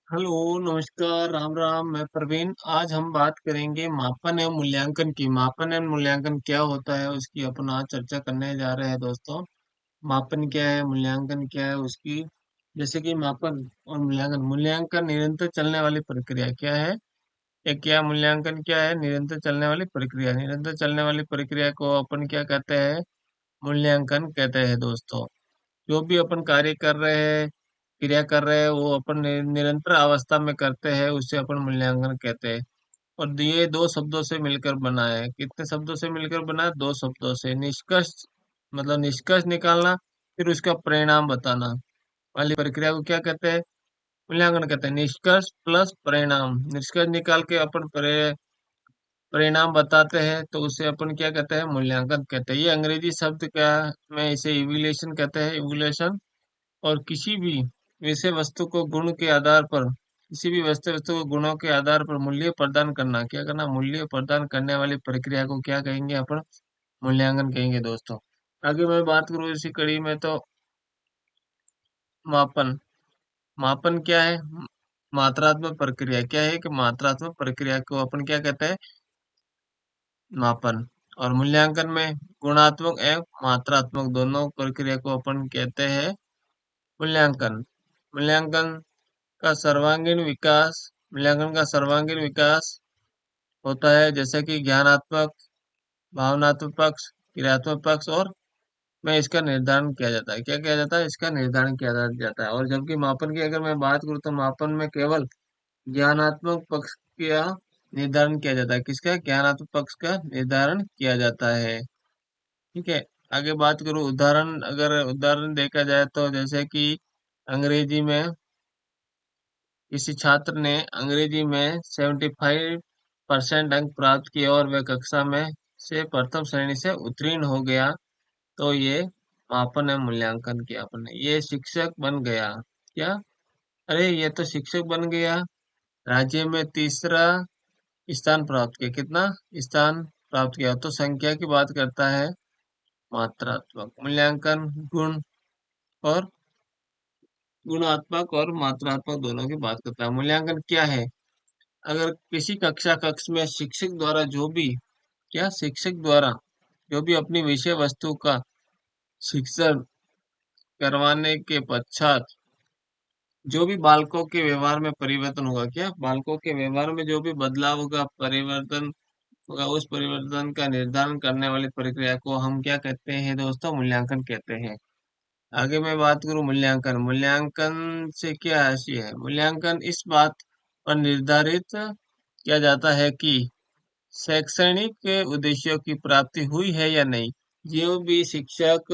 Hello, नमस्कार, राम राम। मैं प्रवीण। आज हम बात करेंगे मापन एवं मूल्यांकन की। मापन एवं मूल्यांकन क्या होता है उसकी अपन आज चर्चा करने जा रहे हैं दोस्तों। मापन क्या है, मूल्यांकन क्या है उसकी। जैसे कि मापन और मूल्यांकन। मूल्यांकन निरंतर चलने वाली प्रक्रिया क्या है, या क्या मूल्यांकन क्या है, निरंतर चलने वाली प्रक्रिया। निरंतर चलने वाली प्रक्रिया को अपन क्या कहते हैं, मूल्यांकन कहते हैं दोस्तों। जो भी अपन कार्य कर रहे हैं, क्रिया कर रहे हैं, वो अपन निरंतर अवस्था में करते हैं, उससे अपन मूल्यांकन कहते हैं। और ये दो शब्दों से मिलकर बना है। कितने शब्दों से मिलकर बना है? दो शब्दों से। निष्कर्ष मतलब निष्कर्ष निकालना, फिर उसका परिणाम बताना वाली प्रक्रिया को क्या कहते हैं, मूल्यांकन कहते हैं। निष्कर्ष प्लस परिणाम। निष्कर्ष निकाल के अपन परिणाम बताते हैं, तो उसे अपन क्या कहते हैं, मूल्यांकन कहते हैं। ये अंग्रेजी शब्द क्या है, मैं इसे इवैल्यूएशन कहते हैं, इवैल्यूएशन। और किसी भी विषय वस्तु को गुण के आधार पर, किसी भी वस्तु वस्तु को गुणों के आधार पर मूल्य प्रदान करना, क्या करना, मूल्य प्रदान करने वाली प्रक्रिया को क्या कहेंगे अपन, मूल्यांकन कहेंगे दोस्तों। आगे मैं बात करूँ इसी कड़ी में तो मापन। मापन क्या है, मात्रात्मक प्रक्रिया। क्या है कि मात्रात्मक प्रक्रिया को अपन क्या कहते हैं, मापन। और मूल्यांकन में गुणात्मक एवं मात्रात्मक दोनों प्रक्रिया को अपन कहते हैं मूल्यांकन। मूल्यांकन का सर्वांगीण विकास, मूल्यांकन का सर्वांगीण विकास होता है, जैसे कि ज्ञानात्मक, भावनात्मक पक्ष, क्रियात्मक पक्ष और में इसका निर्धारण किया जाता है। क्या किया जाता है, इसका निर्धारण किया जाता है। और जबकि मापन की अगर मैं बात करूँ तो मापन में केवल ज्ञानात्मक पक्ष का निर्धारण किया जाता है। किसका? ज्ञानात्मक पक्ष का निर्धारण किया जाता है। ठीक है। आगे बात करूँ उदाहरण, अगर उदाहरण देखा जाए तो जैसे कि अंग्रेजी में किसी छात्र ने अंग्रेजी में 75% अंक प्राप्त किए और वह कक्षा में से प्रथम श्रेणी से उत्तीर्ण हो गया, तो ये मापन है, मूल्यांकन किया आपने। ये शिक्षक बन गया। क्या? अरे ये तो शिक्षक बन गया, राज्य में तीसरा स्थान प्राप्त किया। कितना स्थान प्राप्त किया? तो संख्या की बात करता है। मात्रात्मक मूल्यांकन गुण और गुणात्मक और मात्रात्मक दोनों की बात करता है। मूल्यांकन क्या है? अगर किसी कक्ष में शिक्षक द्वारा जो भी, क्या, शिक्षक द्वारा जो भी अपनी विषय वस्तु का शिक्षण करवाने के पश्चात जो भी बालकों के व्यवहार में परिवर्तन होगा, क्या, बालकों के व्यवहार में जो भी बदलाव होगा, परिवर्तन होगा, उस परिवर्तन का निर्धारण करने वाली प्रक्रिया को हम क्या कहते हैं दोस्तों, मूल्यांकन कहते हैं। आगे मैं बात करूं मूल्यांकन। मूल्यांकन से क्या राशि है? मूल्यांकन इस बात पर निर्धारित किया जाता है कि शैक्षणिक उद्देश्यों की प्राप्ति हुई है या नहीं। जो भी शिक्षक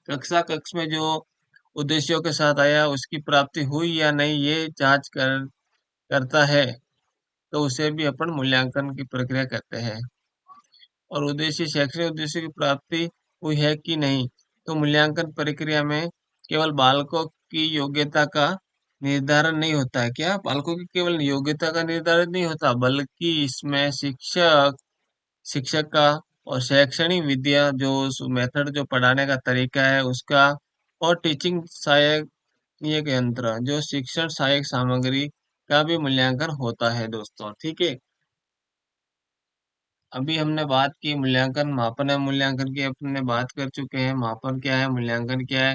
कक्ष में जो उद्देश्यों के साथ आया, उसकी प्राप्ति हुई या नहीं, ये जांच करता है, तो उसे भी अपन मूल्यांकन की प्रक्रिया कहते हैं। और उद्देश्य, शैक्षणिक उद्देश्य की प्राप्ति हुई है कि नहीं, तो मूल्यांकन प्रक्रिया में केवल बालकों की योग्यता का निर्धारण नहीं होता है। क्या, बालकों की केवल योग्यता का निर्धारण नहीं होता, बल्कि इसमें शिक्षक का और शैक्षणिक विद्या जो उस मेथड, जो पढ़ाने का तरीका है उसका, और टीचिंग सहायक, ये यंत्र, जो शिक्षण सहायक सामग्री का भी मूल्यांकन होता है दोस्तों। ठीक है। अभी हमने बात की मूल्यांकन, मापन है, मूल्यांकन की अपने बात कर चुके हैं। मापन क्या है, मूल्यांकन क्या है।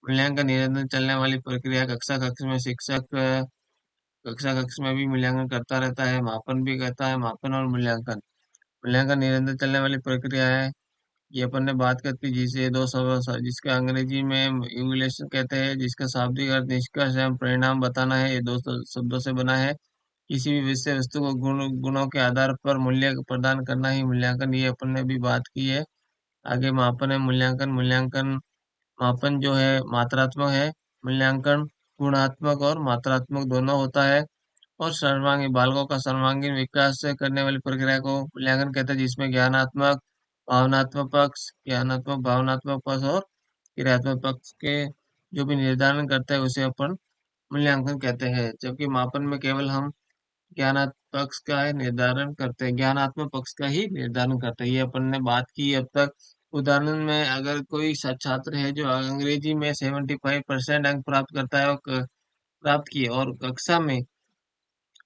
मूल्यांकन निरंतर चलने वाली प्रक्रिया। कक्ष में शिक्षक कक्षा कक्ष में भी मूल्यांकन करता रहता है, मापन भी करता है। मापन और मूल्यांकन, मूल्यांकन निरंतर चलने वाली प्रक्रिया है। ये अपन ने बात करती, जिसे दो शब्द, जिसका अंग्रेजी में इवैल्यूएशन कहते हैं, जिसका शाब्दिक अर्थ निष्कर्ष एवं परिणाम बताना है। ये दो शब्दों से बना है। किसी भी विषय वस्तु को गुणों के आधार पर मूल्य प्रदान करना ही मूल्यांकन, ये अपन ने भी बात की है। आगे मापन है, मूल्यांकन। मूल्यांकन, मापन जो है मात्रात्मक है, मूल्यांकन गुणात्मक और मात्रात्मक दोनों होता है। और सर्वांगीण, बालकों का सर्वांगीण विकास करने वाली प्रक्रिया को मूल्यांकन कहते हैं, जिसमें ज्ञानात्मक भावनात्मक पक्ष और क्रियात्मक पक्ष के जो भी निर्धारण करते हैं, उसे अपन मूल्यांकन कहते हैं। जबकि मापन में केवल हम ज्ञानात्मक पक्ष का ही निर्धारण करते हैं, ज्ञानात्मक पक्ष का ही निर्धारण करते हैं। ये अपन ने बात की अब तक। उदाहरण में, अगर कोई छात्र है जो अंग्रेजी में 75% अंक प्राप्त करता है और प्राप्त किए, और कक्षा में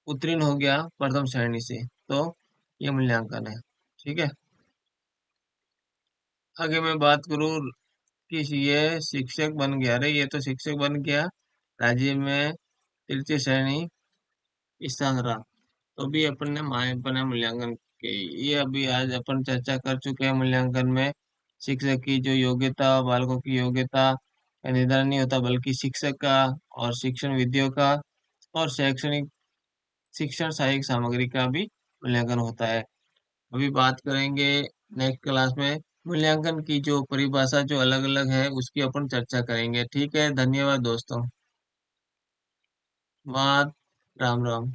उत्तीर्ण हो गया प्रथम श्रेणी से, तो ये मूल्यांकन है। ठीक है। आगे मैं बात करूँ कि ये शिक्षक बन गया, अरे ये तो शिक्षक बन गया, राज्य में तृतीय श्रेणी स्थान रहा, तो भी अपन ने अपना मूल्यांकन के ये अभी आज अपन चर्चा कर चुके हैं। मूल्यांकन में शिक्षक की जो योग्यता, बालकों की योग्यता का निर्धारण नहीं होता, बल्कि शिक्षक का और शिक्षण विधियों का और शैक्षणिक शिक्षण सहायक सामग्री का भी मूल्यांकन होता है। अभी बात करेंगे नेक्स्ट क्लास में मूल्यांकन की जो परिभाषा जो अलग अलग है उसकी अपन चर्चा करेंगे। ठीक है, धन्यवाद दोस्तों। बात राम राम।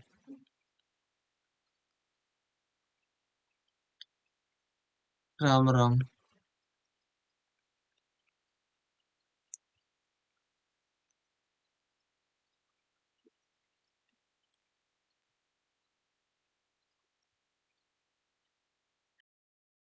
राम राम।